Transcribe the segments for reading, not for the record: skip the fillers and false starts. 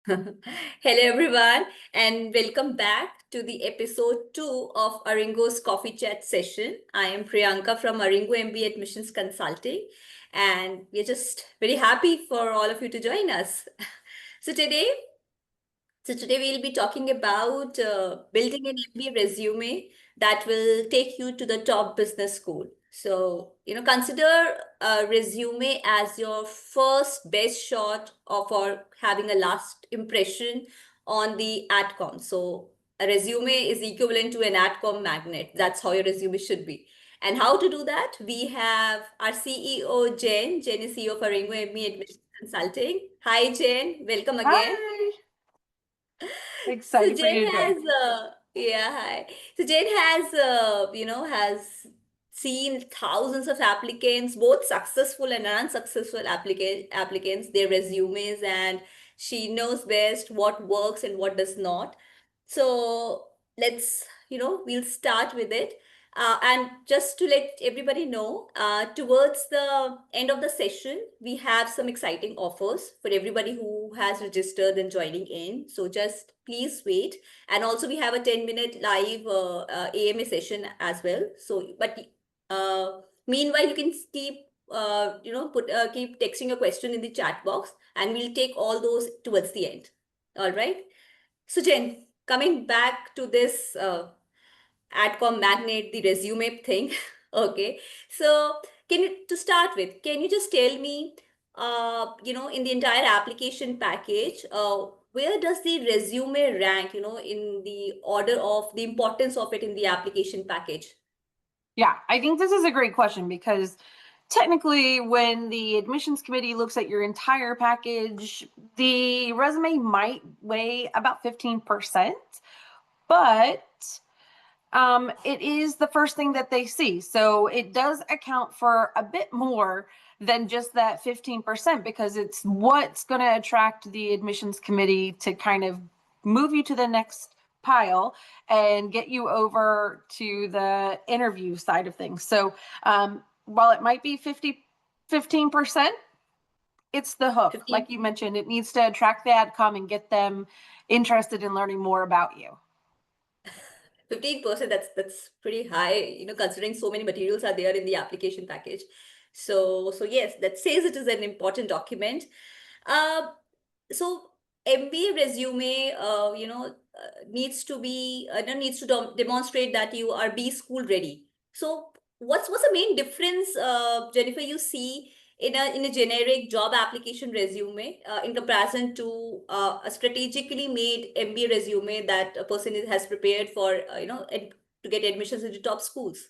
Hello, everyone, and welcome back to the episode 2 of Aringo's Coffee Chat session. I am Priyanka from Aringo MBA Admissions Consulting, and we're just very happy for all of you to join us. So today, today we'll be talking about building an MBA resume that will take you to the top business school. So, consider a resume as your first best shot of or having a last impression on the adcom. So, a resume is equivalent to an adcom magnet. That's how your resume should be. And how to do that? We have our CEO, Jen. Jen is CEO for Ringo MBA Admissions Consulting. Hi, Jen. Welcome again. Hi. So Excited for Jane you to join. has, yeah, hi. So Jane has, has seen thousands of applicants, both successful and unsuccessful applicants, their resumes, and she knows best what works and what does not. So let's, we'll start with it. And just to let everybody know, towards the end of the session, we have some exciting offers for everybody who has registered and joining in. So just please wait. And also, we have a 10-minute live AMA session as well. So, but meanwhile, you can keep texting your question in the chat box, and we'll take all those towards the end. All right. So, Jen, coming back to this adcom magnet, the resume thing. Okay. So, to start with, can you just tell me, in the entire application package, where does the resume rank, in the order of the importance of it in the application package? Yeah, I think this is a great question because technically, when the admissions committee looks at your entire package, the resume might weigh about 15%, but it is the first thing that they see. So it does account for a bit more than just that 15% because it's what's going to attract the admissions committee to kind of move you to the next pile and get you over to the interview side of things. So while it might be 15%, it's the hook. Like 15? you mentioned, it needs to attract the adcom and get them interested in learning more about you. 15%, that's pretty high, considering so many materials are there in the application package. So yes, that says it is an important document. Uh, so MBA resume, needs to be needs to demonstrate that you are B school ready. So what's the main difference, Jennifer, you see in a generic job application resume in comparison to a strategically made MBA resume that a person has prepared for to get admissions into top schools?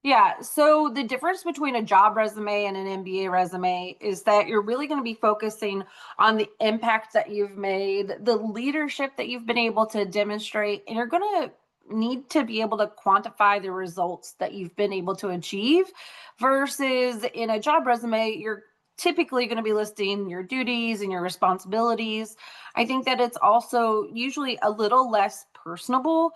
Yeah, so the difference between a job resume and an MBA resume is that you're really going to be focusing on the impact that you've made, the leadership that you've been able to demonstrate, and you're going to need to be able to quantify the results that you've been able to achieve versus in a job resume, you're typically going to be listing your duties and your responsibilities. I think that it's also usually a little less personable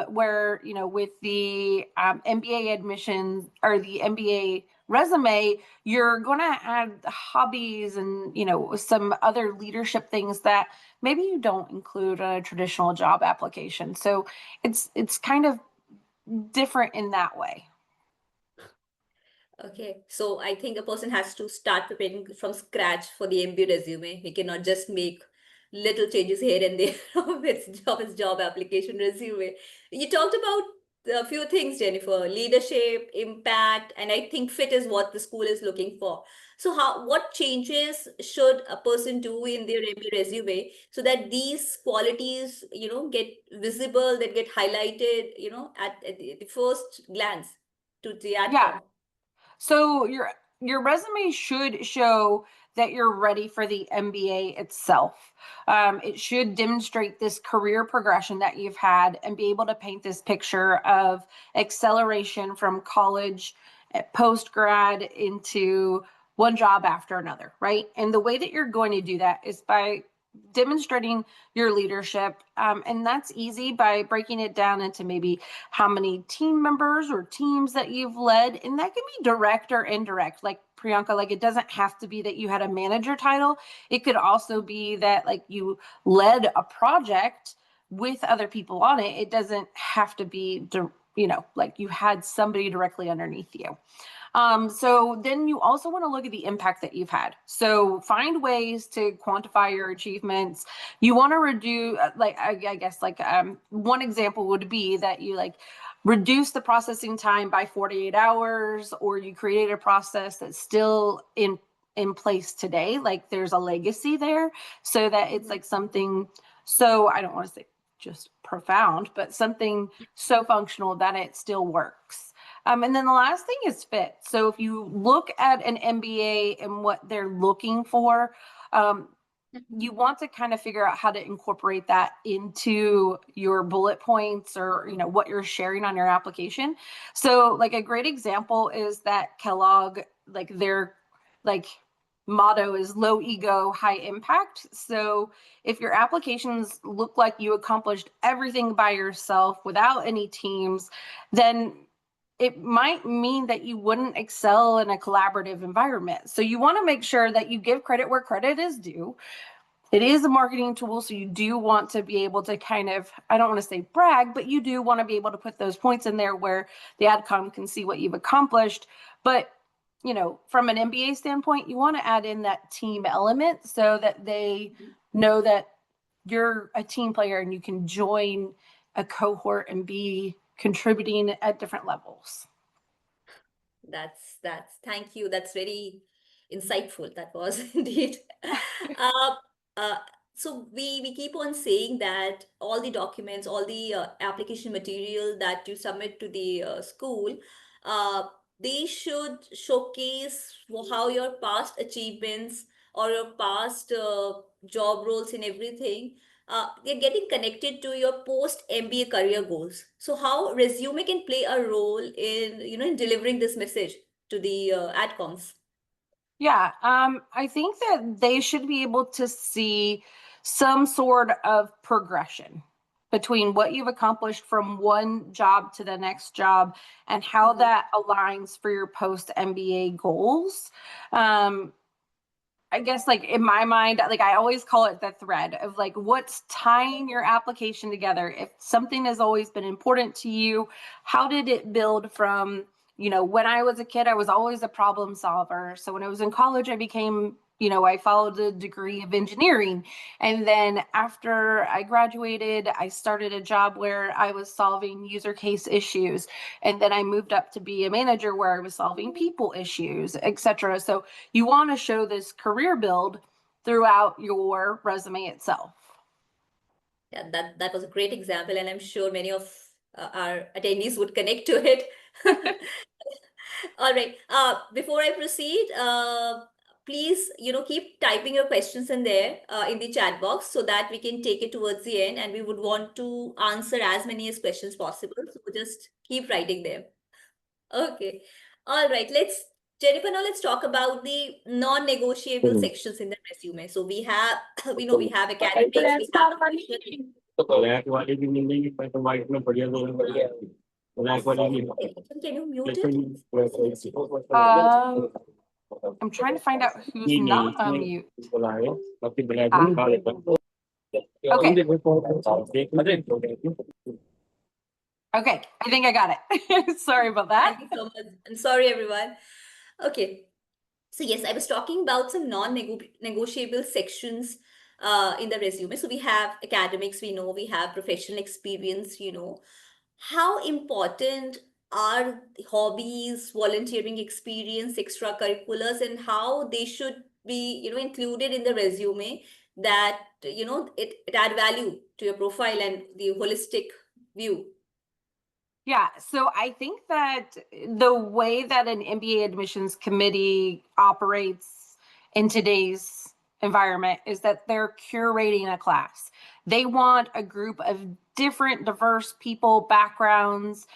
where with the MBA admissions or the MBA resume, you're going to add hobbies and some other leadership things that maybe you don't include on a traditional job application. So it's kind of different in that way. Okay, so I think a person has to start preparing from scratch for the MBA resume. He cannot just make little changes here and there of his job application resume. You talked about a few things, Jennifer: leadership, impact, and I think fit is what the school is looking for. So, what changes should a person do in their MBA resume so that these qualities, get visible, that get highlighted, at the first glance to the Yeah. outcome? So your resume should show that you're ready for the MBA itself. It should demonstrate this career progression that you've had and be able to paint this picture of acceleration from college, post grad into one job after another, right? And the way that you're going to do that is by demonstrating your leadership. And that's easy by breaking it down into maybe how many team members or teams that you've led. And that can be direct or indirect. Like Priyanka, like it doesn't have to be that you had a manager title. It could also be that like you led a project with other people on it. It doesn't have to be, like you had somebody directly underneath you. So then you also want to look at the impact that you've had. So find ways to quantify your achievements. You want to reduce, I guess, one example would be that you reduce the processing time by 48 hours, or you create a process that's still in place today. Like there's a legacy there, so that it's like something. So I don't want to say just profound, but something so functional that it still works. And then the last thing is fit. So if you look at an MBA and what they're looking for, you want to kind of figure out how to incorporate that into your bullet points or what you're sharing on your application. So like a great example is that Kellogg, their motto is low ego, high impact. So if your applications look like you accomplished everything by yourself without any teams, then it might mean that you wouldn't excel in a collaborative environment. So you want to make sure that you give credit where credit is due. It is a marketing tool, so you do want to be able to kind of, I don't want to say brag, but you do want to be able to put those points in there where the AdCom can see what you've accomplished. But, from an MBA standpoint, you want to add in that team element so that they know that you're a team player and you can join a cohort and be contributing at different levels. Thank you. That's very insightful. That was indeed. Uh, uh, so we keep on saying that all the documents, all the application material that you submit to the school, uh, they should showcase how your past achievements or your past job roles and everything, they're getting connected to your post MBA career goals. So how resume can play a role in in delivering this message to the adcoms. Yeah, I think that they should be able to see some sort of progression between what you've accomplished from one job to the next job and how that aligns for your post MBA goals. I guess in my mind, I always call it the thread of what's tying your application together. If something has always been important to you, how did it build from, when I was a kid, I was always a problem solver. So when I was in college, I became, I followed a degree of engineering. And then after I graduated, I started a job where I was solving user case issues. And then I moved up to be a manager where I was solving people issues, etc. So you want to show this career build throughout your resume itself. Yeah, that was a great example, and I'm sure many of our attendees would connect to it. All right. Before I proceed, please, keep typing your questions in there in the chat box so that we can take it towards the end, and we would want to answer as many as questions possible. So just keep writing them. Okay. All right. Jennifer, now let's talk about the non-negotiable sections in the resume. So we have, we have academics, we have professional. Can you mute it? I'm trying to find out who's not on mute. Okay, I think I got it. Sorry about that. Thank you so much. I'm sorry, everyone. Okay. So yes, I was talking about some non-negotiable sections in the resume. So we have academics, we have professional experience, How important are hobbies, volunteering experience, extracurriculars, and how they should be, included in the resume that, it add value to your profile and the holistic view. Yeah, so I think that the way that an MBA admissions committee operates in today's environment is that they're curating a class. They want a group of different, diverse people, backgrounds,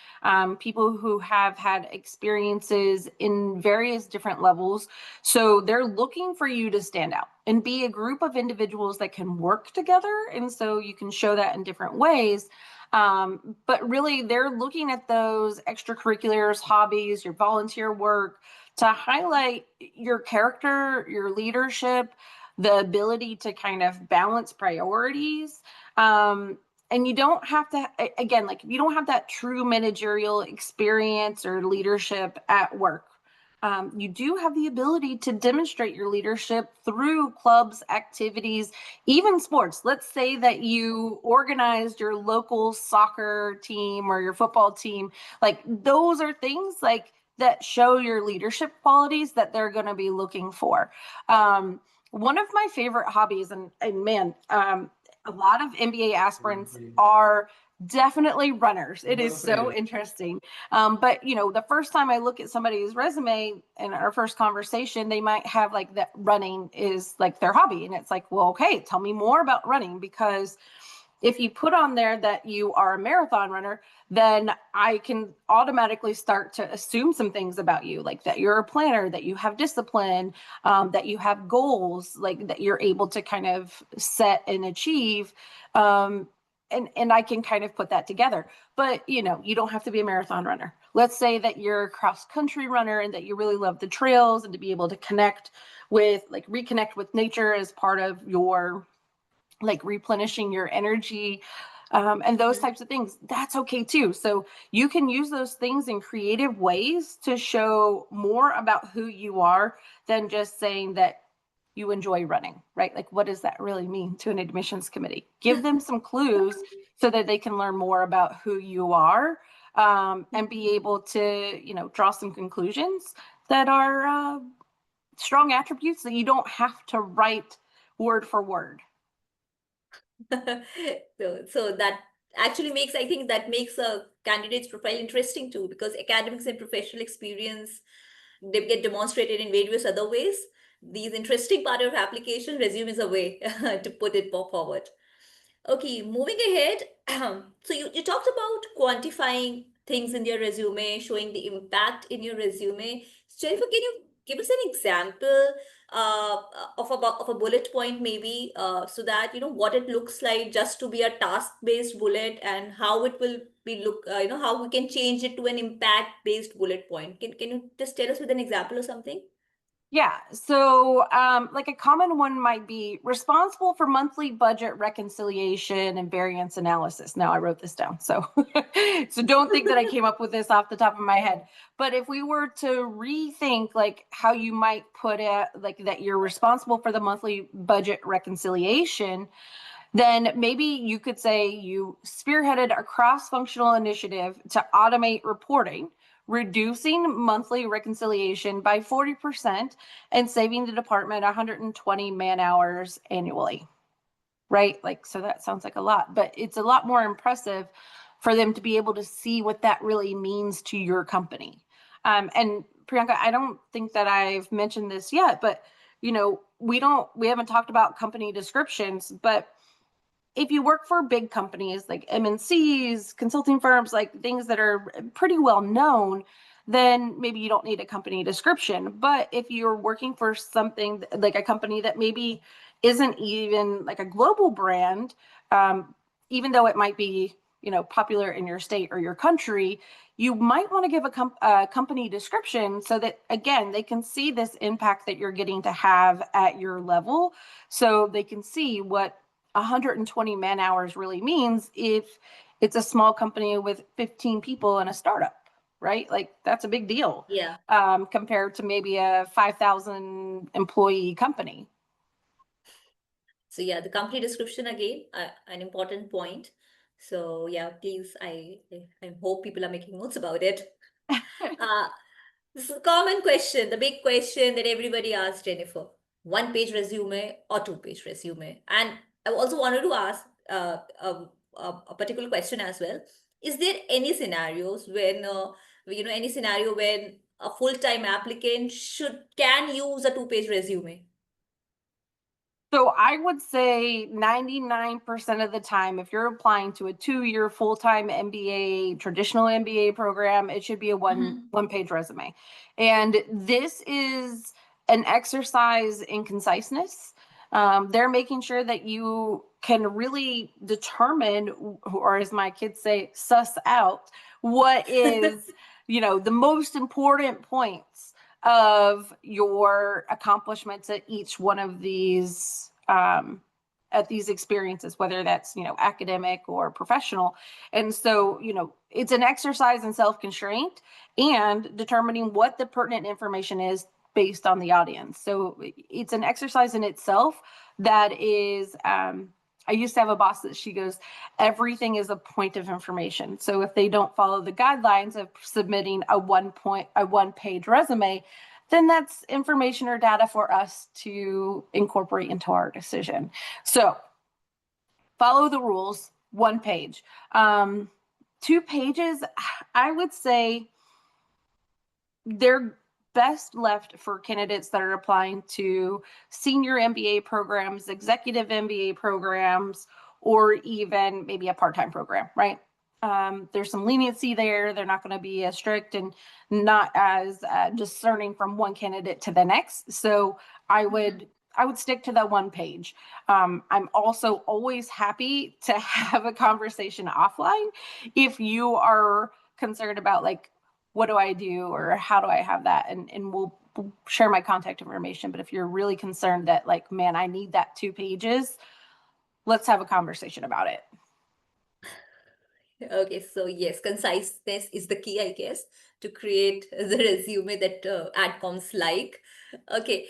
people who have had experiences in various different levels. So they're looking for you to stand out and be a group of individuals that can work together. And so you can show that in different ways. But really, they're looking at those extracurriculars, hobbies, your volunteer work to highlight your character, your leadership, the ability to kind of balance priorities. And you don't have to, again, like if you don't have that true managerial experience or leadership at work, you do have the ability to demonstrate your leadership through clubs, activities, even sports. Let's say that you organized your local soccer team or your football team. Like those are things like that show your leadership qualities that they're going to be looking for. One of my favorite hobbies, and man, a lot of MBA aspirants are definitely runners. It is so interesting. But the first time I look at somebody's resume in our first conversation, they might have like that running is like their hobby. And it's like, well, okay, tell me more about running, because if you put on there that you are a marathon runner, then I can automatically start to assume some things about you, like that you're a planner, that you have discipline, that you have goals, like that you're able to kind of set and achieve. And I can kind of put that together. But you don't have to be a marathon runner. Let's say that you're a cross country runner and that you really love the trails and to be able to reconnect with nature as part of your like replenishing your energy, and those types of things. That's okay too. So you can use those things in creative ways to show more about who you are than just saying that you enjoy running, right? Like, what does that really mean to an admissions committee? Give them some clues so that they can learn more about who you are, and be able to, draw some conclusions that are strong attributes that you don't have to write word for word. So that actually makes, I think that makes a candidate's profile interesting too, because academics and professional experience, they get demonstrated in various other ways. These interesting part of application resume is a way to put it forward. Okay, moving ahead. So you talked about quantifying things in your resume, showing the impact in your resume. So Jennifer, can you give us an example of a bullet point maybe, so that what it looks like just to be a task-based bullet, and how it will be how we can change it to an impact-based bullet point. Can you just tell us with an example or something? Yeah. So, like a common one might be responsible for monthly budget reconciliation and variance analysis. Now, I wrote this down, so so don't think that I came up with this off the top of my head. But if we were to rethink, like how you might put it, like that you're responsible for the monthly budget reconciliation, then maybe you could say you spearheaded a cross-functional initiative to automate reporting, reducing monthly reconciliation by 40% and saving the department 120 man hours annually. Right? Like, so that sounds like a lot, but it's a lot more impressive for them to be able to see what that really means to your company. And Priyanka, I don't think that I've mentioned this yet, but we haven't talked about company descriptions, but if you work for big companies like MNCs, consulting firms, like things that are pretty well known, then maybe you don't need a company description. But if you're working for something like a company that maybe isn't even like a global brand, even though it might be popular in your state or your country, you might want to give a company description so that, again, they can see this impact that you're getting to have at your level, so they can see what 120 man hours really means if it's a small company with 15 people and a startup, right? Like that's a big deal, Yeah. compared to maybe a 5,000 employee company. So yeah, the company description again, an important point. So yeah, please, I hope people are making notes about it. Uh, this is a common question, the big question that everybody asks Jennifer: one-page resume or two-page resume? And I also wanted to ask a particular question as well. Is there any scenarios when any scenario when a full-time applicant can use a two-page resume? So I would say 99% of the time, if you're applying to a 2-year full-time MBA, traditional MBA program, it should be a one-page resume. And this is an exercise in conciseness. They're making sure that you can really determine, or as my kids say, suss out what is, the most important points of your accomplishments at each one of these at these experiences, whether that's academic or professional. And so it's an exercise in self-constraint and determining what the pertinent information is based on the audience. So it's an exercise in itself that is I used to have a boss that she goes, everything is a point of information. So if they don't follow the guidelines of submitting a one-page resume, then that's information or data for us to incorporate into our decision. So follow the rules, 1 page. 2 pages, I would say they're best left for candidates that are applying to senior MBA programs, executive MBA programs, or even maybe a part-time program, right? There's some leniency there. They're not going to be as strict and not as discerning from one candidate to the next. So I would stick to that 1 page. I'm also always happy to have a conversation offline if you are concerned about what do I do or how do I have that? And we'll share my contact information. But if you're really concerned that man, I need that 2 pages, let's have a conversation about it. Okay, so yes, conciseness is the key, I guess, to create the resume that adcoms like. Okay,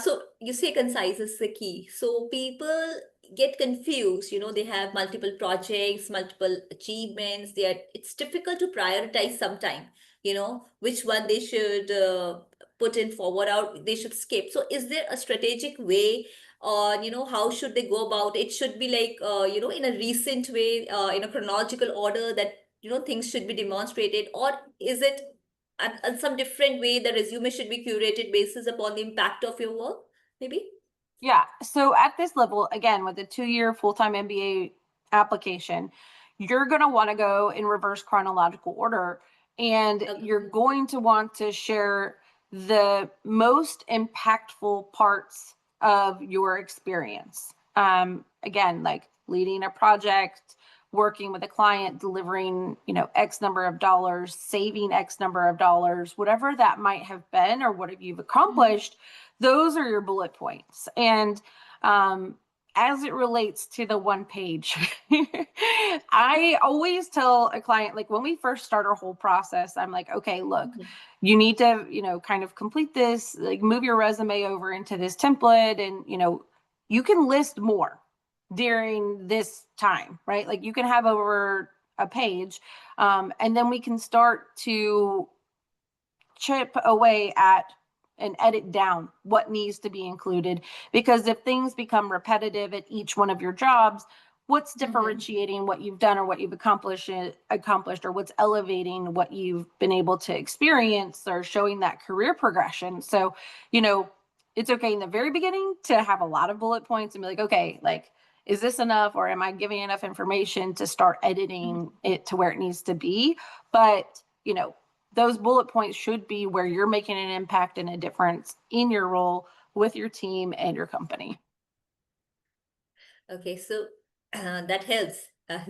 so you say concise is the key. So people get confused, they have multiple projects, multiple achievements. It's difficult to prioritize sometime, which one they should put in forward or they should skip. So is there a strategic way or how should they go about it? Should be in a recent way, in a chronological order that things should be demonstrated, or is it some different way the resume should be curated basis upon the impact of your work, maybe? Yeah. So at this level, again, with a 2-year full-time MBA application, you're going to want to go in reverse chronological order, and Okay. you're going to want to share the most impactful parts of your experience. Again, like leading a project, working with a client, delivering, X number of dollars, saving X number of dollars, whatever that might have been, or what you've accomplished, those are your bullet points. And as it relates to the 1 page, I always tell a client, when we first start our whole process, I'm like, okay, look, you need to, kind of complete this, move your resume over into this template, and, you can list more during this time, right? You can have over a page, and then we can start to chip away at and edit down what needs to be included. Because if things become repetitive at each one of your jobs, what's differentiating what you've done or what you've accomplished, or what's elevating what you've been able to experience or showing that career progression. So, it's okay in the very beginning to have a lot of bullet points and be like, okay, is this enough, or am I giving enough information to start editing it to where it needs to be? But, those bullet points should be where you're making an impact and a difference in your role with your team and your company. Okay, so that helps,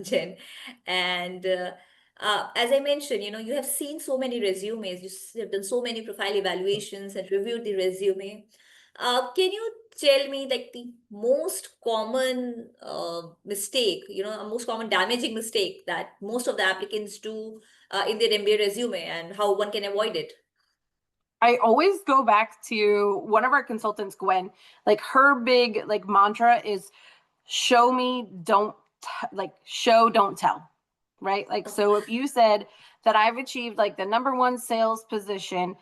Jen. And as I mentioned, you have seen so many resumes, have done so many profile evaluations and reviewed the resume. Can you tell me the most common mistake, a most common damaging mistake that most of the applicants do in their MBA resume, and how one can avoid it? I always go back to one of our consultants, Gwen, her big mantra is show me, don't show, don't tell, right? So if you said that I've achieved the number 1 sales position,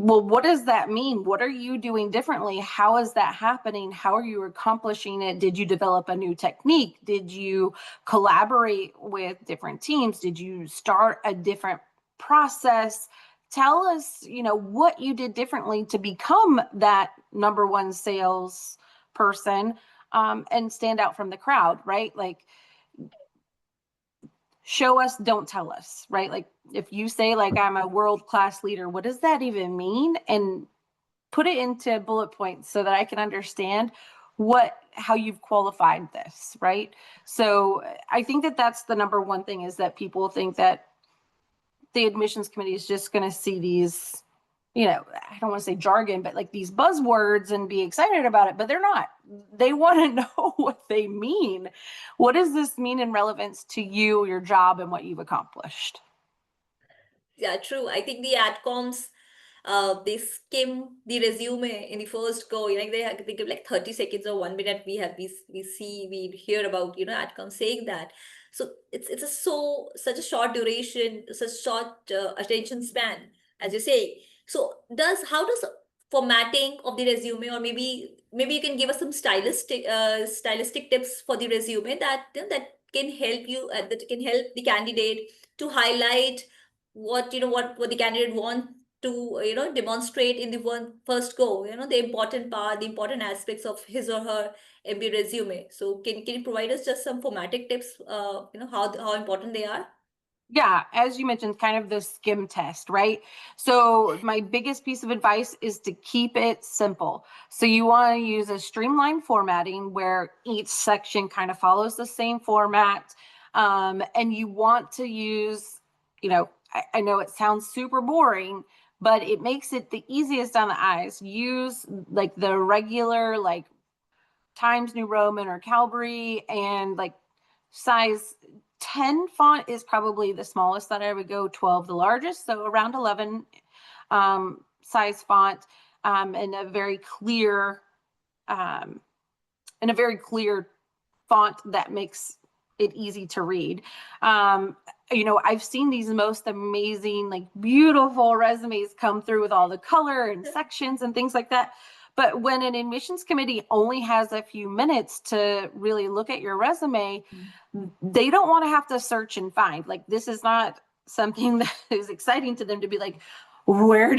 well, what does that mean? What are you doing differently? How is that happening? How are you accomplishing it? Did you develop a new technique? Did you collaborate with different teams? Did you start a different process? Tell us, what you did differently to become that number 1 sales person and stand out from the crowd, right? Like, show us, don't tell us, right? Like, if you say, like, I'm a world-class leader, what does that even mean? And put it into bullet points so that I can understand how you've qualified this, right? So I think that that's the number one thing, is that people think that the admissions committee is just going to see these, I don't want to say jargon, but like these buzzwords and be excited about it, but they're not. They want to know what they mean. What does this mean in relevance to you, your job, and what you've accomplished? Yeah, true. I think the adcoms, they skim the resume in the first go. They give like 30 seconds or 1 minute. We hear about adcoms saying that. So it's such a short duration, such short attention span, as you say. So how does formatting of the resume, or maybe you can give us some stylistic tips for the resume that can help that can help the candidate to highlight what the candidate want to demonstrate in the first go, the important part, the important aspects of his or her MBA resume. So can you provide us just some formatting tips, how important they are? Yeah, as you mentioned, kind of the skim test, right? So my biggest piece of advice is to keep it simple. So you want to use a streamlined formatting where each section kind of follows the same format. And you want to use, I know it sounds super boring, but it makes it the easiest on the eyes. Use like the regular, like Times New Roman or Calvary, and like size 10 font is probably the smallest that I would go, 12 the largest, so around 11 size font, and a very clear font that makes it easy to read. I've seen these most amazing, like beautiful resumes come through with all the color and sections and things like that. But when an admissions committee only has a few minutes to really look at your resume, they don't want to have to search and find. Like, this is not something that is exciting to them to be like, where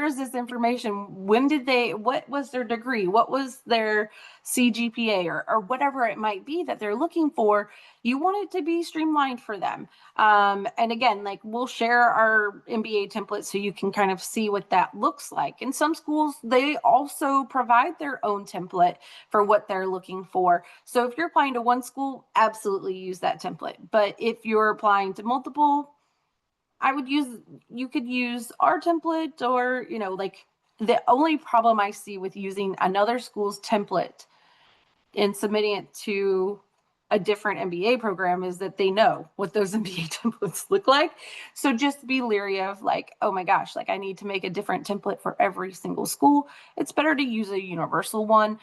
is this information? What was their degree? What was their CGPA, or whatever it might be that they're looking for? You want it to be streamlined for them. And again, like, we'll share our MBA template so you can kind of see what that looks like. And some schools, they also provide their own template for what they're looking for. So if you're applying to one school, absolutely use that template. But if you're applying to multiple, you could use our template, or, like, the only problem I see with using another school's template and submitting it to a different MBA program is that they know what those MBA templates look like. So just be leery of, like, oh my gosh, like, I need to make a different template for every single school. It's better to use a universal one.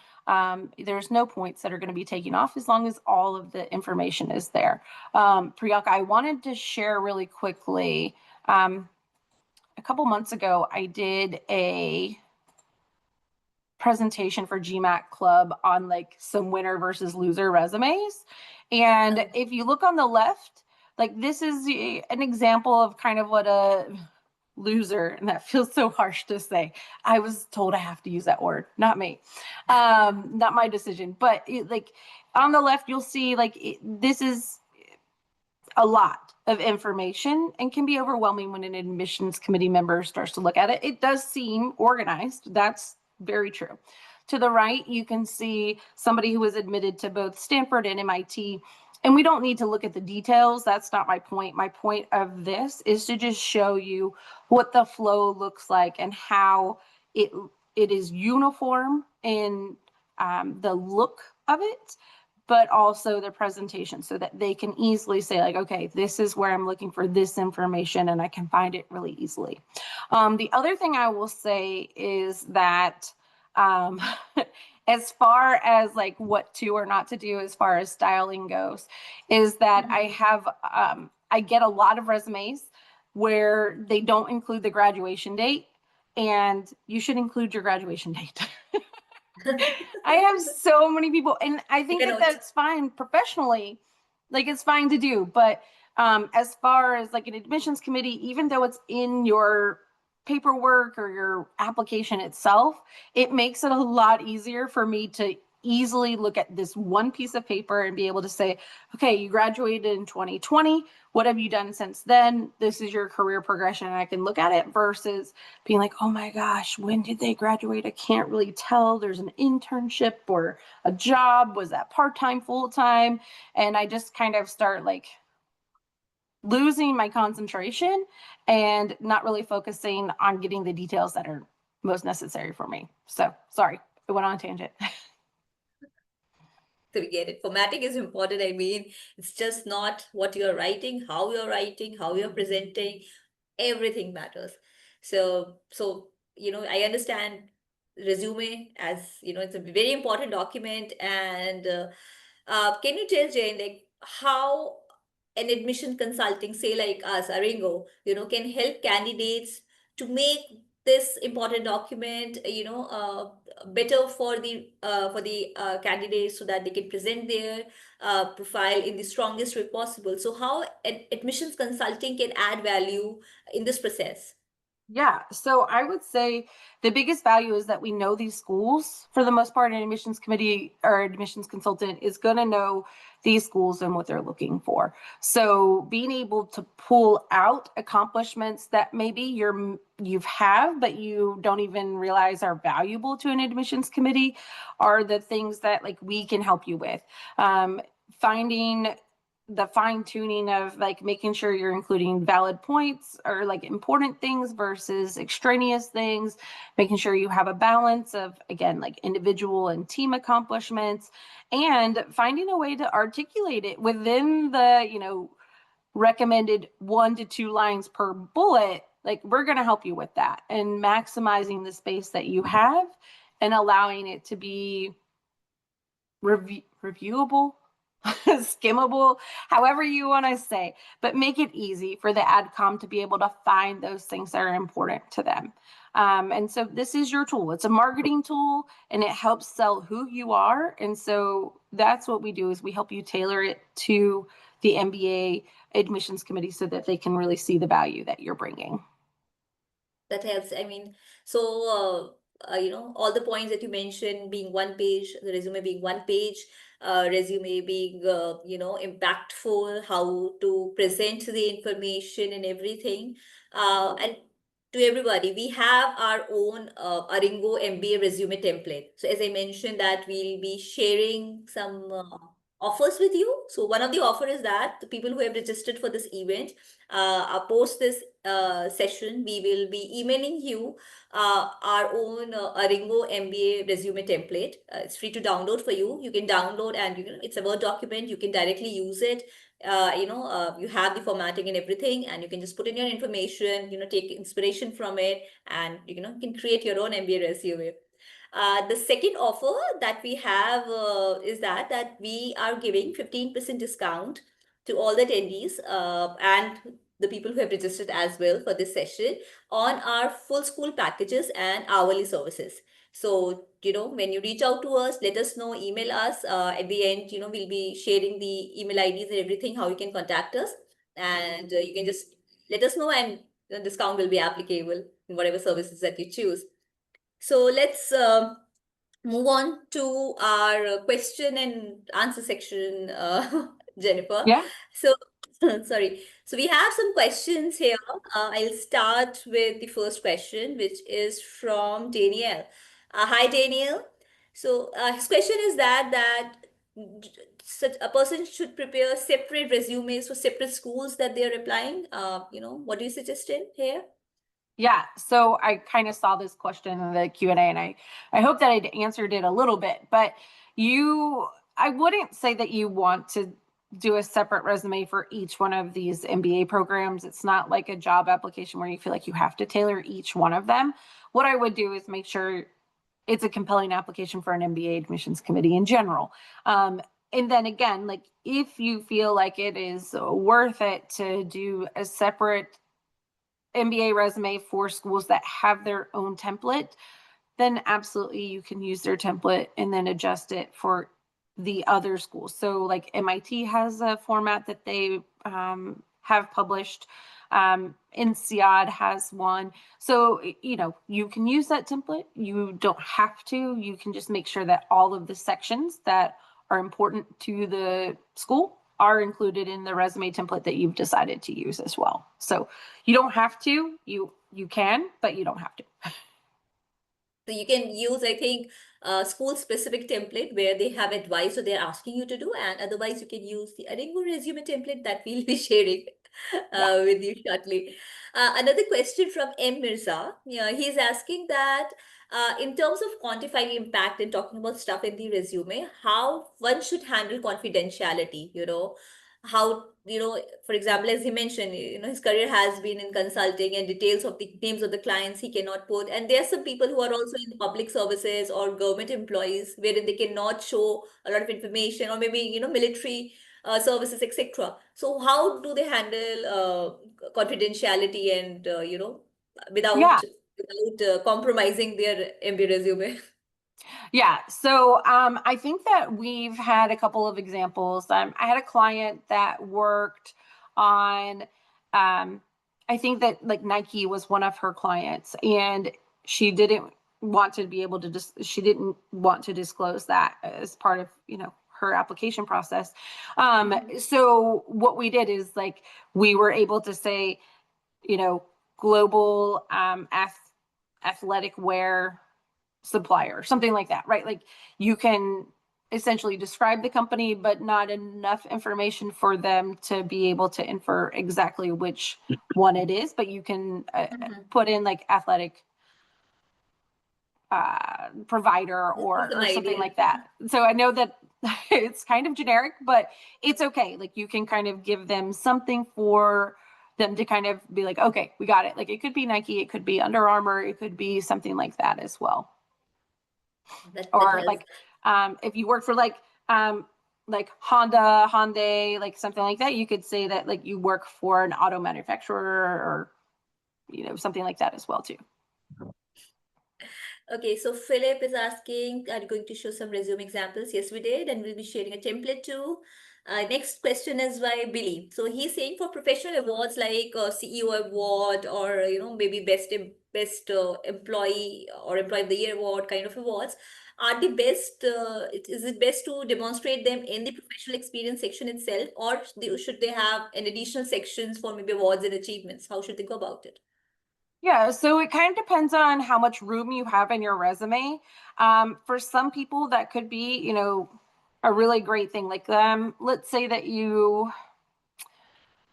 There's no points that are going to be taken off as long as all of the information is there. Priyanka, I wanted to share really quickly, a couple months ago, I did a presentation for GMAT Club on like some winner versus loser resumes. And if you look on the left, like, this is an example of kind of what a loser, and that feels so harsh to say. I was told I have to use that word, not me, not my decision. But like, on the left, you'll see like this is a lot of information and can be overwhelming when an admissions committee member starts to look at it. It does seem organized. That's very true. To the right, you can see somebody who was admitted to both Stanford and MIT. And we don't need to look at the details. That's not my point. My point of this is to just show you what the flow looks like and how it is uniform in the look of it, but also the presentation, so that they can easily say, like, okay, this is where I'm looking for this information, and I can find it really easily. The other thing I will say is that as far as like what to or not to do as far as styling goes, is that I get a lot of resumes where they don't include the graduation date, and you should include your graduation date. I have so many people, and I think that that's fine professionally, like, it's fine to do. But as far as like an admissions committee, even though it's in your paperwork or your application itself, it makes it a lot easier for me to easily look at this one piece of paper and be able to say, okay, you graduated in 2020. What have you done since then? This is your career progression. And I can look at it versus being like, oh my gosh, when did they graduate? I can't really tell. There's an internship or a job. Was that part-time, full-time? And I just kind of start like losing my concentration and not really focusing on getting the details that are most necessary for me. So sorry, I went on a tangent. So we get it. Formatting is important. I mean, it's just not what you're writing, how you're presenting, everything matters. So I understand resume as, it's a very important document. And can you tell Jane, like, how an admission consulting, say like us, Aringo, can help candidates to make this important document, better for the candidates so that they can present their profile in the strongest way possible. So how admissions consulting can add value in this process? Yeah, so I would say the biggest value is that we know these schools for the most part. An admissions committee or admissions consultant is going to know these schools and what they're looking for. So being able to pull out accomplishments that maybe you've have but you don't even realize are valuable to an admissions committee are the things that like we can help you with. Finding the fine tuning of like making sure you're including valid points or like important things versus extraneous things, making sure you have a balance of, again, like individual and team accomplishments, and finding a way to articulate it within the, recommended 1 to 2 lines per bullet. Like, we're going to help you with that and maximizing the space that you have and allowing it to be reviewable, skimmable, however you want to say, but make it easy for the AdCom to be able to find those things that are important to them. And so this is your tool. It's a marketing tool and it helps sell who you are. And so that's what we do is we help you tailor it to the MBA admissions committee so that they can really see the value that you're bringing. That helps. I mean, so all the points that you mentioned being one page, the resume being one page, resume being impactful, how to present the information and everything. And to everybody, we have our own Aringo MBA resume template. So as I mentioned, that we'll be sharing some offers with you. So one of the offer is that the people who have registered for this event, post this session, we will be emailing you our own Aringo MBA resume template. It's free to download for you. You can download and it's a Word document. You can directly use it. You have the formatting and everything, and you can just put in your information, take inspiration from it, and you can create your own MBA resume. The second offer that we have is that we are giving 15% discount to all the attendees and the people who have registered as well for this session on our full school packages and hourly services. So, when you reach out to us, let us know, email us. At the end, we'll be sharing the email IDs and everything, how you can contact us. And you can just let us know, and the discount will be applicable in whatever services that you choose. So let's move on to our question and answer section, Jenifer. Yeah. So, sorry. So we have some questions here. I'll start with the first question, which is from Danielle. Hi, Danielle. So his question is that such a person should prepare separate resumes for separate schools that they're applying. What do you suggest in here? Yeah, so I kind of saw this question in the Q&A and I hope that I answered it a little bit, but I wouldn't say that you want to do a separate resume for each one of these MBA programs. It's not like a job application where you feel like you have to tailor each one of them. What I would do is make sure it's a compelling application for an MBA admissions committee in general. And then again, like if you feel like it is worth it to do a separate MBA resume for schools that have their own template, then absolutely you can use their template and then adjust it for the other schools. So like MIT has a format that they have published. INSEAD has one. So, you can use that template. You don't have to. You can just make sure that all of the sections that are important to the school are included in the resume template that you've decided to use as well. So you don't have to. You can, but you don't have to. So you can use, I think, a school-specific template where they have advice or they're asking you to do, and otherwise you can use the Aringo resume template that we'll be sharing Yeah. with you shortly. Another question from M. Mirza. Yeah, he's asking that in terms of quantifying impact and talking about stuff in the resume, how one should handle confidentiality, how, for example, as he mentioned, his career has been in consulting and details of the names of the clients he cannot put. And there are some people who are also in public services or government employees wherein they cannot show a lot of information, or maybe, military services, etc. So how do they handle confidentiality and, Yeah. without compromising their MBA resume? Yeah. So I think that we've had a couple of examples. I had a client that worked on, I think that like Nike was one of her clients, and she didn't want to be able to she didn't want to disclose that as part of, her application process. So what we did is like, we were able to say, global athletic wear supplier, something like that, right? Like, you can essentially describe the company, but not enough information for them to be able to infer exactly which one it is. But you can put in like athletic provider Just an or something idea. like that. So I know that it's kind of generic, but it's okay. Like, you can kind of give them something for them to kind of be like, okay, we got it. Like, it could be Nike, it could be Under Armour, it could be something like that as well. That Or helps. like, if you work for like Honda, Hyundai, like something like that, you could say that like you work for an auto manufacturer, or something like that as well too. Okay, so Philip is asking, are you going to show some resume examples? Yes, we did, and we'll be sharing a template too. Next question is by Billy. So he's saying for professional awards like CEO award, or maybe best employee or employee of the year award kind of awards, are the best? Is it best to demonstrate them in the professional experience section itself, or should they have an additional sections for maybe awards and achievements? How should they go about it? Yeah, so it kind of depends on how much room you have in your resume. For some people, that could be, a really great thing. Like, let's say that you,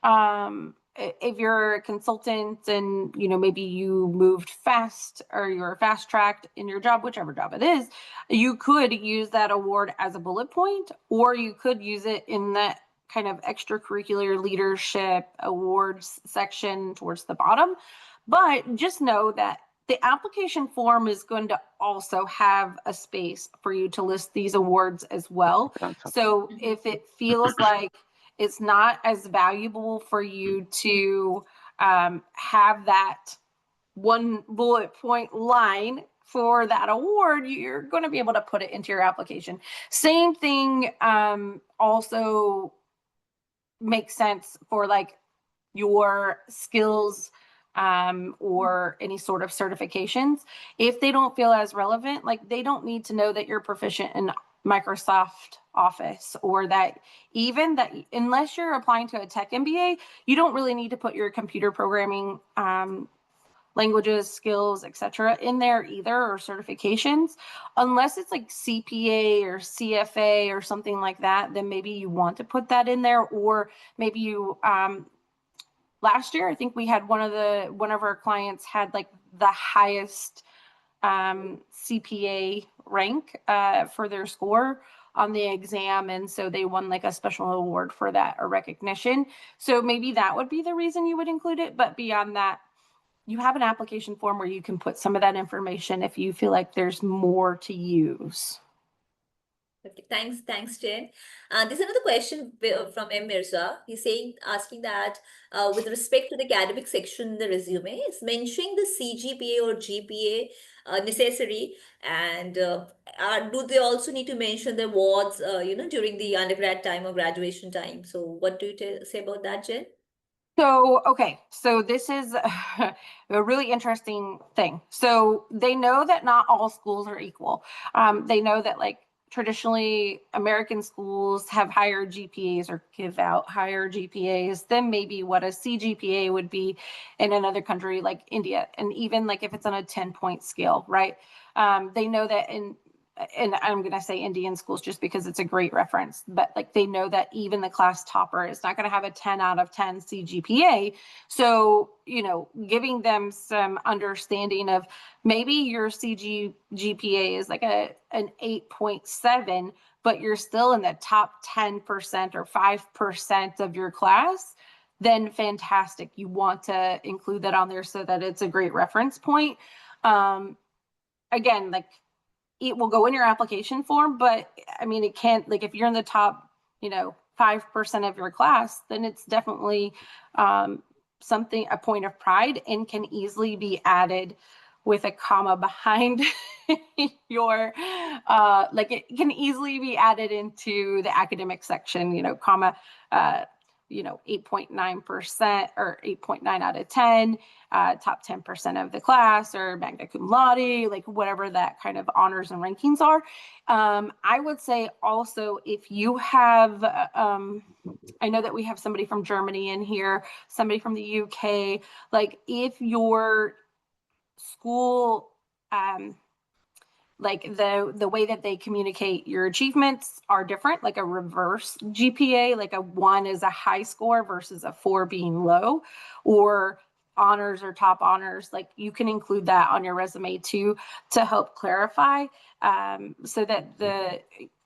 if you're a consultant and, maybe you moved fast, or you're fast tracked in your job, whichever job it is, you could use that award as a bullet point, or you could use it in that kind of extracurricular leadership awards section towards the bottom. But just know that the application form is going to also have a space for you to list these awards as well. So if it feels like it's not as valuable for you to have that one bullet point line for that award, you're going to be able to put it into your application. Same thing also makes sense for like your skills or any sort of certifications. If they don't feel as relevant, like, they don't need to know that you're proficient in Microsoft Office, or that, even that, unless you're applying to a tech MBA, you don't really need to put your computer programming languages, skills, etc. in there either, or certifications. Unless it's like CPA or CFA or something like that, then maybe you want to put that in there. Or maybe you last year, I think we had one of our clients had like the highest CPA rank for their score on the exam, and so they won like a special award for that, or recognition. So maybe that would be the reason you would include it. But beyond that, you have an application form where you can put some of that information if you feel like there's more to use. Okay, thanks, Jen. There's another question from M. Mirza. He's asking that with respect to the academic section in the resume, it's mentioning the CGPA or GPA necessary, and do they also need to mention the awards, during the undergrad time or graduation time? So, what do you say about that, Jen? So this is a really interesting thing. So they know that not all schools are equal. They know that like traditionally American schools have higher GPAs or give out higher GPAs than maybe what a CGPA would be in another country like India. And even like if it's on a 10-point scale, right? They know that and I'm going to say Indian schools just because it's a great reference, but like they know that even the class topper is not going to have a 10 out of 10 CGPA. So, giving them some understanding of maybe your CGPA is like an 8.7, but you're still in the top 10% or 5% of your class, then fantastic. You want to include that on there so that it's a great reference point. Again, like it will go in your application form, but I mean, it can't, like, if you're in the top, 5% of your class, then it's definitely something, a point of pride, and can easily be added with a comma behind your, like it can easily be added into the academic section, comma, 8.9% or 8.9 out of 10, top 10% of the class, or magna cum laude, like whatever that kind of honors and rankings are. I would say also if you have, I know that we have somebody from Germany in here, somebody from the UK, like if your school, like the way that they communicate your achievements are different, like a reverse GPA, like a 1 is a high score versus a 4 being low, or honors or top honors, like you can include that on your resume too to help clarify, so that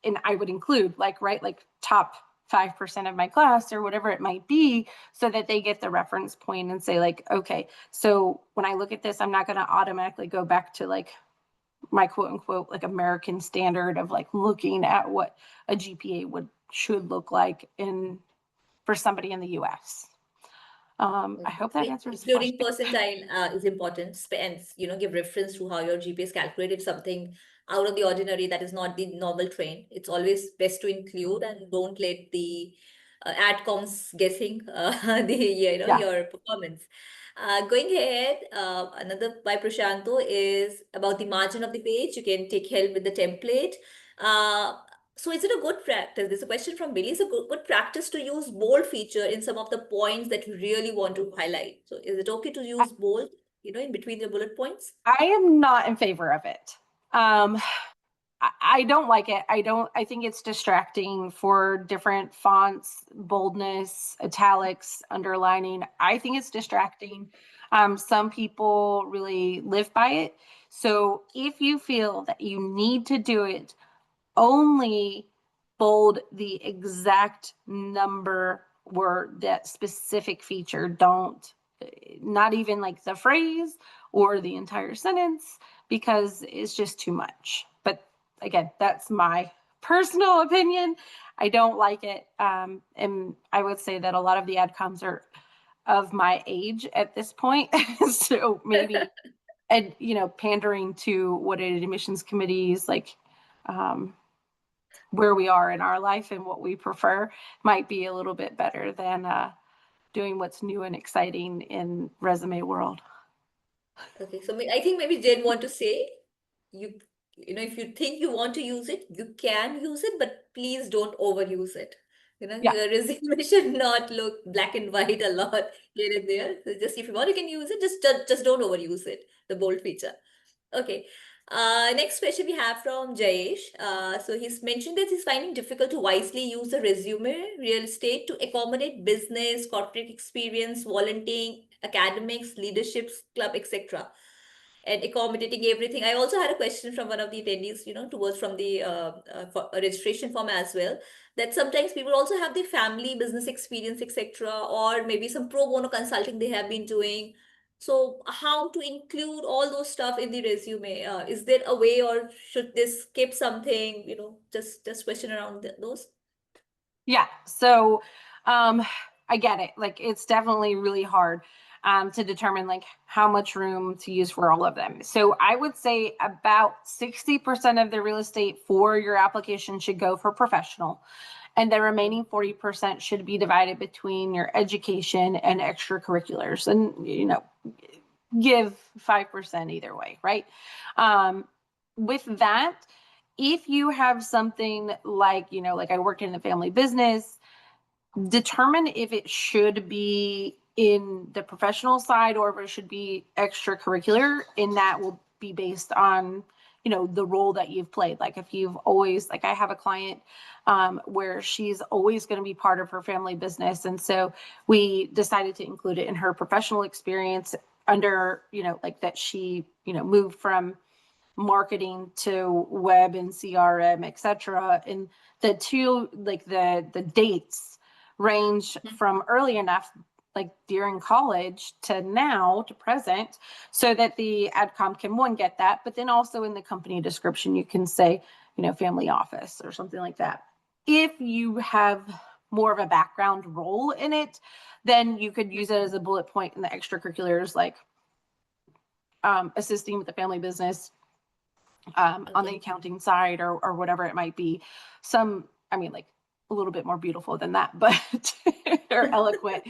and I would include like, right, like top 5% of my class or whatever it might be, so that they get the reference point and say like, okay, so when I look at this, I'm not going to automatically go back to like my quote unquote like American standard of like looking at what a GPA should look like for somebody in the US. I hope that answers the Including question. percentile is important, and give reference to how your GPA is calculated. If something out of the ordinary that is not the normal trend, it's always best to include, and don't let the adcoms guessing the Yeah. your performance. Going ahead, another by Prashanto is about the margin of the page. You can take help with the template. Uh, so is it a good practice? There's a question from Billy. Is it a good practice to use bold feature in some of the points that you really want to highlight? So is it okay to I, use bold, in between the bullet points? I am not in favor of it. I don't like it. I think it's distracting for different fonts, boldness, italics, underlining. I think it's distracting. Some people really live by it. So if you feel that you need to do it, only bold the exact number or that specific feature. Don't, not even like the phrase or the entire sentence, because it's just too much. But again, that's my personal opinion. I don't like it. And I would say that a lot of the adcoms are of my age at this point. So maybe, and pandering to what an admissions committee is like, where we are in our life and what we prefer, might be a little bit better than doing what's new and exciting in resume world. Okay, so I think maybe Jen want to say, you if you think you want to use it, you can use it, but please don't overuse it. Yeah. Your resume should not look black and white a lot here and there. So just if you want, you can use it. Just don't overuse it. The bold feature. Okay. Next question we have from Jayesh. So he's mentioned that he's finding difficult to wisely use the resume real estate to accommodate business, corporate experience, volunteering, academics, leaderships, club, etc. And accommodating everything. I also had a question from one of the attendees, towards from the for registration form as well, that sometimes people also have the family business experience, etc., or maybe some pro bono consulting they have been doing. So how to include all those stuff in the resume? Is there a way, or should this skip something? Just question around those. Yeah. So I get it. Like it's definitely really hard to determine like how much room to use for all of them. So I would say about 60% of the real estate for your application should go for professional. And the remaining 40% should be divided between your education and extracurriculars, and, give 5% either way, right? With that, if you have something like, like I worked in the family business, determine if it should be in the professional side or if it should be extracurricular, and that will be based on the role that you've played. Like if you've always, like I have a client where she's always going to be part of her family business, and so we decided to include it in her professional experience under like that she moved from marketing to web and CRM, etc. And the two, like the dates range from early enough, like during college, to now to present, so that the AdCom can get that, but then also in the company description you can say family office or something like that. If you have more of a background role in it, then you could use it as a bullet point in the extracurriculars, like assisting with the family business, on the accounting side, or whatever it might be. Like a little bit more beautiful than that, but or eloquent,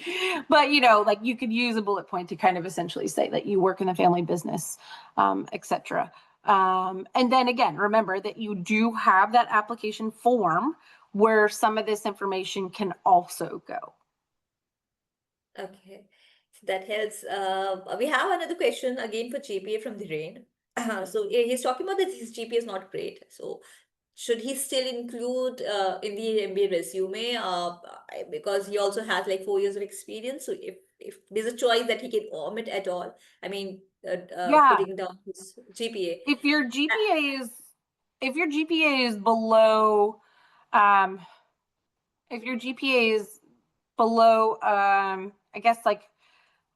but like you could use a bullet point to kind of essentially say that you work in the family business, etc. And then again, remember that you do have that application form where some of this information can also go. Okay, so that helps. We have another question again for GPA from the rain. So he's talking about that his GPA is not great. So should he still include in the MBA resume? Because he also has like 4 years of experience. So if there's a choice that he can omit at all, I mean, Yeah, putting down his GPA. if your GPA is if your GPA is below, um, if your GPA is below, I guess like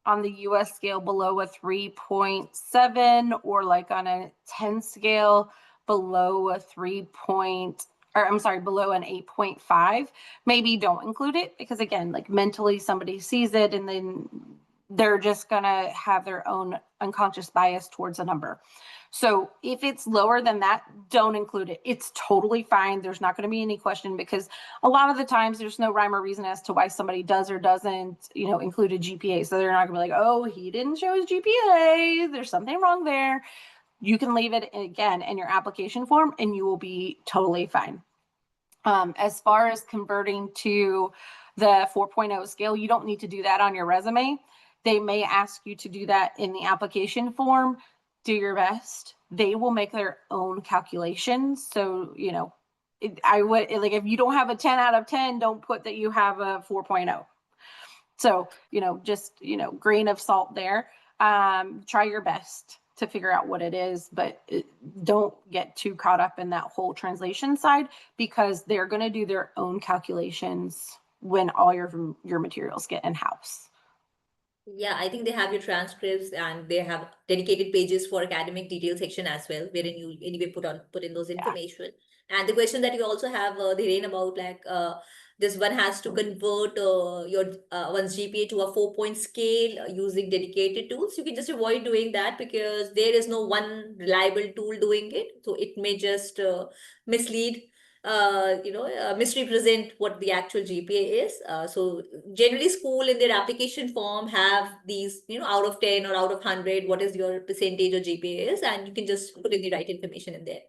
on the US scale below a 3.7, or like on a 10 scale below a 3 point, or I'm sorry, below an 8.5, maybe don't include it, because again, like mentally somebody sees it and then they're just gonna have their own unconscious bias towards a number. So if it's lower than that, don't include it. It's totally fine. There's not going to be any question, because a lot of the times there's no rhyme or reason as to why somebody does or doesn't, include a GPA. So they're not going to be like, oh, he didn't show his GPA, there's something wrong there. You can leave it again in your application form and you will be totally fine. As far as converting to the 4.0 scale, you don't need to do that on your resume. They may ask you to do that in the application form. Do your best. They will make their own calculations. So, I would, like, if you don't have a 10 out of 10, don't put that you have a 4.0. So, just, grain of salt there. Try your best to figure out what it is, but don't get too caught up in that whole translation side, because they're going to do their own calculations when all your materials get in-house. Yeah, I think they have your transcripts and they have dedicated pages for academic detail section as well, wherein you anyway put in those Yeah. information. And the question that you also have, the rain about, like this one has to convert your one's GPA to a 4-point scale using dedicated tools. You can just avoid doing that because there is no one reliable tool doing it. So it may just mislead, misrepresent what the actual GPA is. So generally school in their application form have these, out of 10 or out of 100, what is your percentage of GPA is, and you can just put in the right information in there.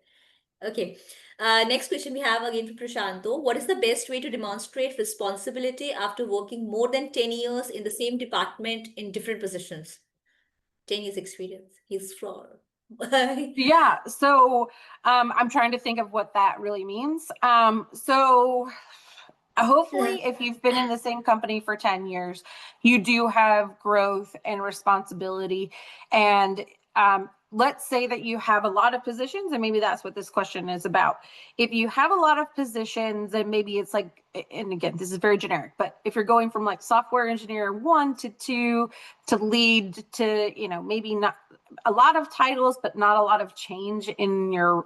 Okay. Next question we have again from Prashanto. What is the best way to demonstrate responsibility after working more than 10 years in the same department in different positions? 10 years experience. He's fraud. Yeah. So I'm trying to think of what that really means. So hopefully, if you've been in the same company for 10 years, you do have growth and responsibility. And let's say that you have a lot of positions, and maybe that's what this question is about. If you have a lot of positions, and maybe it's like, and again, this is very generic, but if you're going from like software engineer 1 to 2 to lead to, maybe not a lot of titles, but not a lot of change in your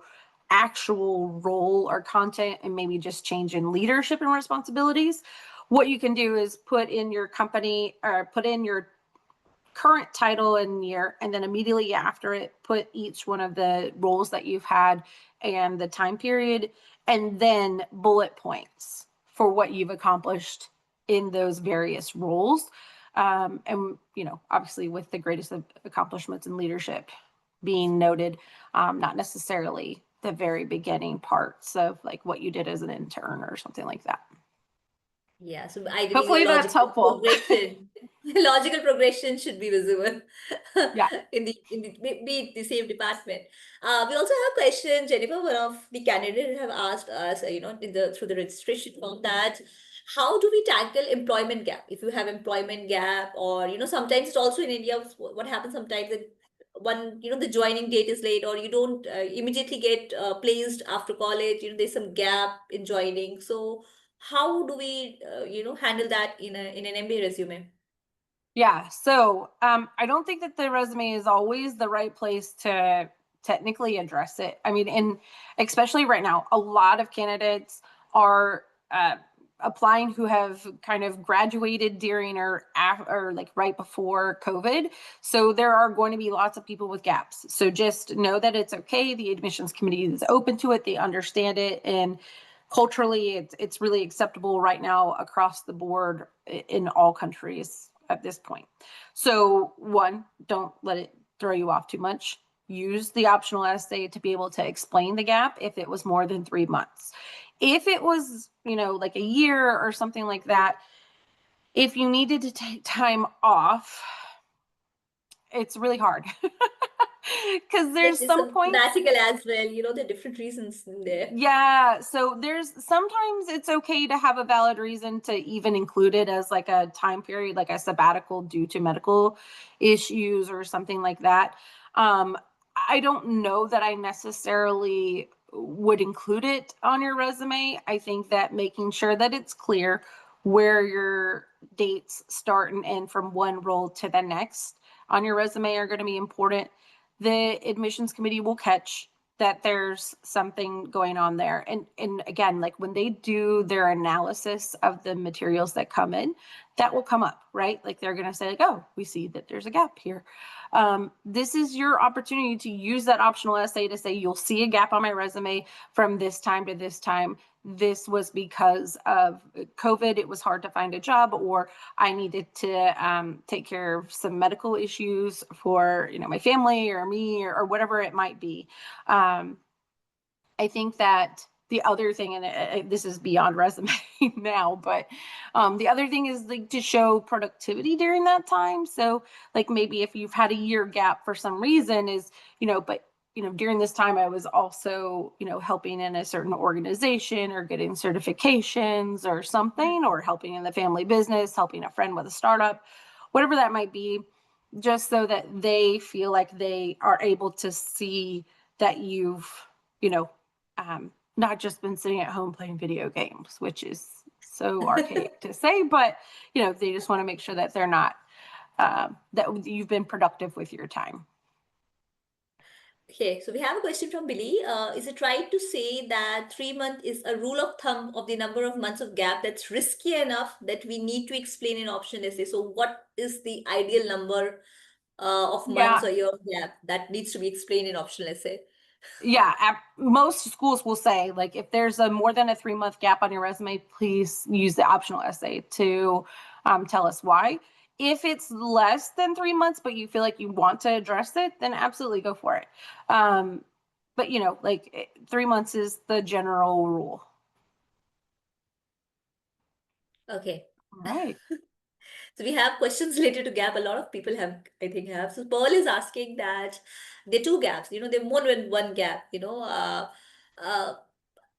actual role or content, and maybe just change in leadership and responsibilities, what you can do is put in your company, or put in your current title and year, and then immediately after it, put each one of the roles that you've had and the time period, and then bullet points for what you've accomplished in those various roles. And, obviously with the greatest accomplishments in leadership being noted, not necessarily the very beginning parts of like what you did as an intern or something like that. Yeah, so ideally your Hopefully that's logical helpful. progression, logical progression should be visible Yeah. be it the same department. We also have a question, Jenifer, one of the candidates have asked us, through the registration form, that how do we tackle employment gap? If you have employment gap, or sometimes it's also in India, what happens sometimes that the joining date is late, or you don't immediately get placed after college. There's some gap in joining. So how do we handle that in an MBA resume? Yeah. So I don't think that the resume is always the right place to technically address it. I mean, and especially right now, a lot of candidates are applying who have kind of graduated during or like right before COVID. So there are going to be lots of people with gaps. So just know that it's okay. The admissions committee is open to it. They understand it. And culturally, it's really acceptable right now across the board in all countries at this point. So one, don't let it throw you off too much. Use the optional essay to be able to explain the gap if it was more than 3 months. If it was, like a year or something like that, if you needed to take time off, it's really hard. Because Yes, there's there's some some points. sabbatical as well. There are different reasons in there. Yeah, so there's sometimes it's okay to have a valid reason to even include it as like a time period, like a sabbatical due to medical issues or something like that. Um, I don't know that I necessarily would include it on your resume. I think that making sure that it's clear where your dates start and end from one role to the next on your resume are going to be important. The admissions committee will catch that there's something going on there. And again, like when they do their analysis of the materials that come in, that will come up, right? Like they're going to say like, oh, we see that there's a gap here. This is your opportunity to use that optional essay to say, you'll see a gap on my resume from this time to this time. This was because of COVID. It was hard to find a job, or I needed to take care of some medical issues for, my family or me or whatever it might be. I think that the other thing, and this is beyond resume now, but the other thing is like to show productivity during that time. So like maybe if you've had a year gap for some reason is, but during this time I was also, helping in a certain organization or getting certifications or something, or helping in the family business, helping a friend with a startup, whatever that might be, just so that they feel like they are able to see that you've, you know, not just been sitting at home playing video games, which is so archaic to say, but they just want to make sure that they're not that you've been productive with your time. Okay, so we have a question from Billy. Is it right to say that 3 months is a rule of thumb of the number of months of gap that's risky enough that we need to explain in optional essay? So what is the ideal number of months Yeah, or year gap that needs to be explained in optional essay? yeah. Most schools will say like if there's a more than a 3 month gap on your resume, please use the optional essay to tell us why. If it's less than 3 months, but you feel like you want to address it, then absolutely go for it. But 3 months is the general rule. Okay. All right. So we have questions related to gap. A lot of people have, I think, have. So Paul is asking that there are two gaps. There are more than one gap. Uh,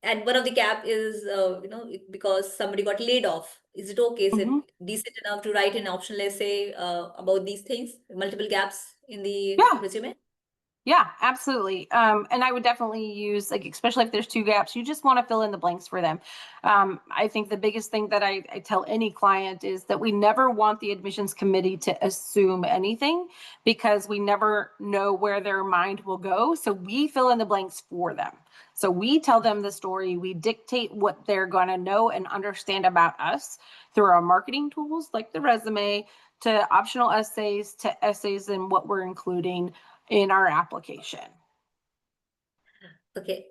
and one of the gap is, because somebody got laid off. Is it okay? Is Mhm. it decent enough to write an optional essay about these things? Multiple gaps in the Yeah. resume. Yeah, absolutely. And I would definitely use, like, especially if there's two gaps, you just want to fill in the blanks for them. I think the biggest thing that I tell any client is that we never want the admissions committee to assume anything, because we never know where their mind will go. So we fill in the blanks for them. So we tell them the story, we dictate what they're going to know and understand about us through our marketing tools like the resume, to optional essays, to essays and what we're including in our application. Okay.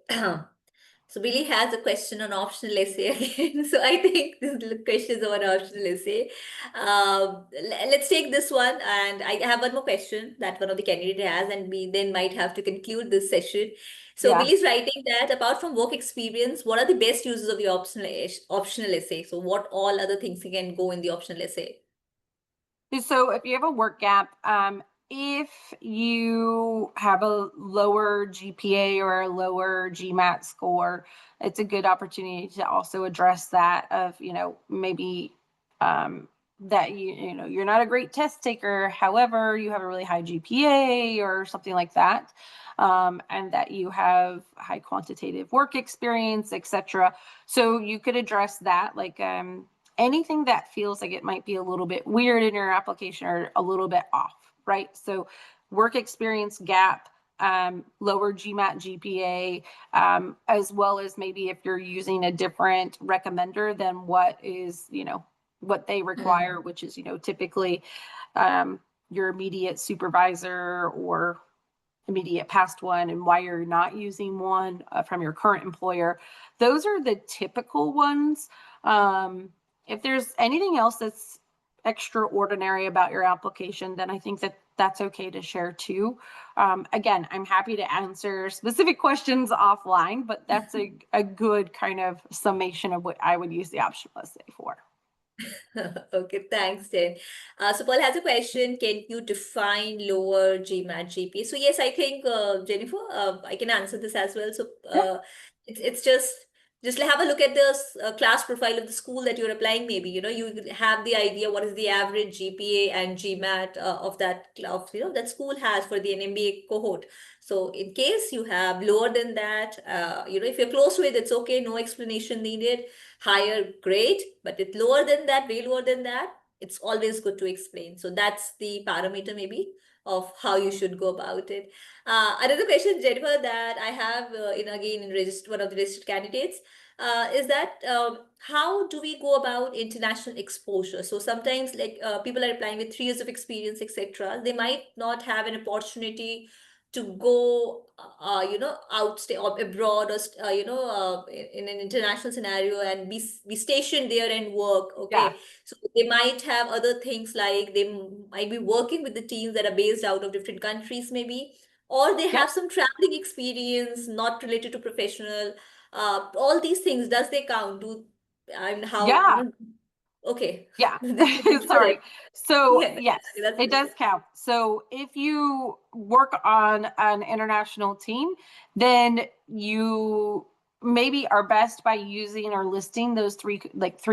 So Billy has a question on optional essay again. So I think this question is on optional essay. Let's take this one, and I have one more question that one of the candidate has, and we then might have to conclude this session. So Yeah. Billy's writing that apart from work experience, what are the best uses of your optional essay? So what all other things can go in the optional essay? So if you have a work gap, if you have a lower GPA or a lower GMAT score, it's a good opportunity to also address that of, maybe that you're not a great test taker, however, you have a really high GPA or something like that. And that you have high quantitative work experience, etc. So you could address that, like anything that feels like it might be a little bit weird in your application or a little bit off, right? So work experience gap, lower GMAT GPA, as well as maybe if you're using a different recommender than what is, what they require, which is, typically your immediate supervisor or immediate past one, and why you're not using one from your current employer. Those are the typical ones. If there's anything else that's extraordinary about your application, then I think that that's okay to share too. Again, I'm happy to answer specific questions offline, but that's a good kind of summation of what I would use the optional essay for. Okay, thanks, Jen. So Paul has a question. Can you define lower GMAT GPA? So yes, I think Jennifer, I can answer this as well. So Yeah, it's just have a look at the class profile of the school that you're applying. Maybe you have the idea what is the average GPA and GMAT of that of that school has for the MBA cohort. So in case you have lower than that, if you're close to it, it's okay. No explanation needed. Higher, great, but it's lower than that, way lower than that, it's always good to explain. So that's the parameter maybe of how you should go about it. Another question, Jennifer, that I have in one of the registered candidates is that how do we go about international exposure? So sometimes like people are applying with 3 years of experience, etc. They might not have an opportunity to go out stay or abroad or in an international scenario and be stationed there and work. yeah, Okay, so they might have other things like they might be working with the teams that are based out of different countries maybe, or they yep, have some traveling experience not related to professional. All these things, does they count? Do and how yeah. okay. Yeah, Go ahead. sorry. So, Yeah, yes, that's it does count. So, if you work on an international team, then you maybe are best by using or listing those three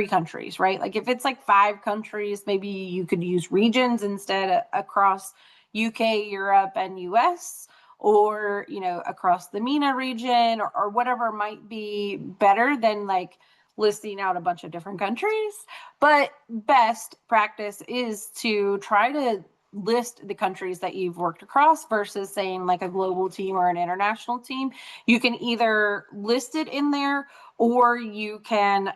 countries, right? Like if it's like 5 countries, maybe you could use regions instead across UK, Europe, and US, or, across the MENA region or whatever might be better than like listing out a bunch of different countries. But best practice is to try to list the countries that you've worked across versus saying like a global team or an international team. You can either list it in there, or you can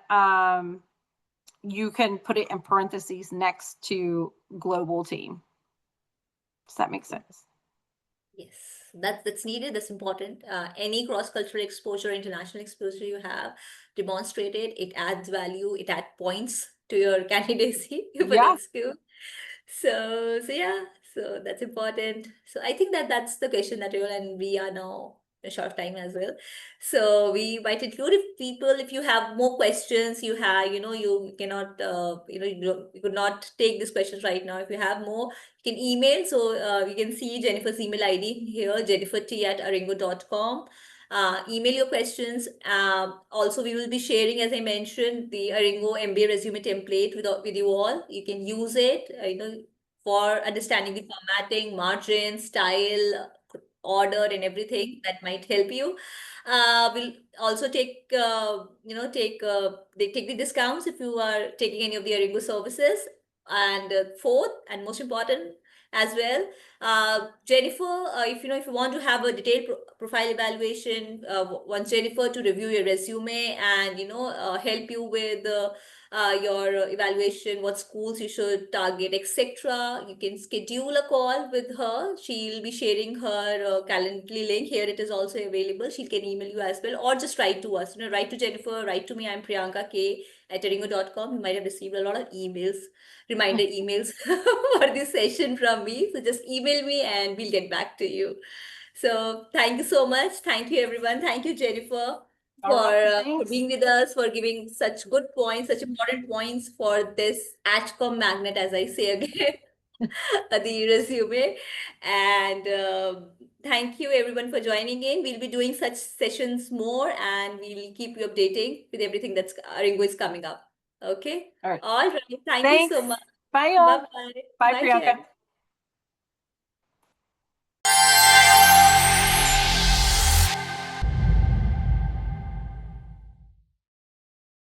put it in parentheses next to global team. Does that make sense? Yes, that's needed. That's important. Any cross-cultural exposure, international exposure you have demonstrated, it adds value. It adds points to your candidacy for Yeah. next school. So yeah, so that's important. So I think that's the question that we are now a short time as well. So we might include if people, if you have more questions, you have, you cannot, you could not take these questions right now. If you have more, you can email. So you can see Jenifer's email ID here, jennifert@aringo.com. Email your questions. Also, we will be sharing, as I mentioned, the Aringo MBA resume template with you all. You can use it, for understanding the formatting, margin, style, order, and everything that might help you. We'll also they take the discounts if you are taking any of the Aringo services. And fourth, and most important as well, Jenifer, if you want to have a detailed profile evaluation, want Jenifer to review your resume and help you with your evaluation, what schools you should target, etc. You can schedule a call with her. She'll be sharing her Calendly link here. It is also available. She can email you as well, or just write to us. Write to Jenifer, write to me. I'm Priyanka K at aringo.com. You might have received a lot of emails, reminder emails for this session from me. So just email me and we'll get back to you. So thank you so much. Thank you, everyone. Thank you, Jenifer, All right, for thanks. being with us, for giving such good points, such important points for this ATCOM magnet, as I say again, the resume. And thank you, everyone, for joining in. We'll be doing such sessions more, and we'll keep you updating with everything that's Aringo is coming up. Okay. All right, All right. Thank you thanks. so much. Bye, y'all. Bye bye. Bye, Bye, Priyanka. Jen.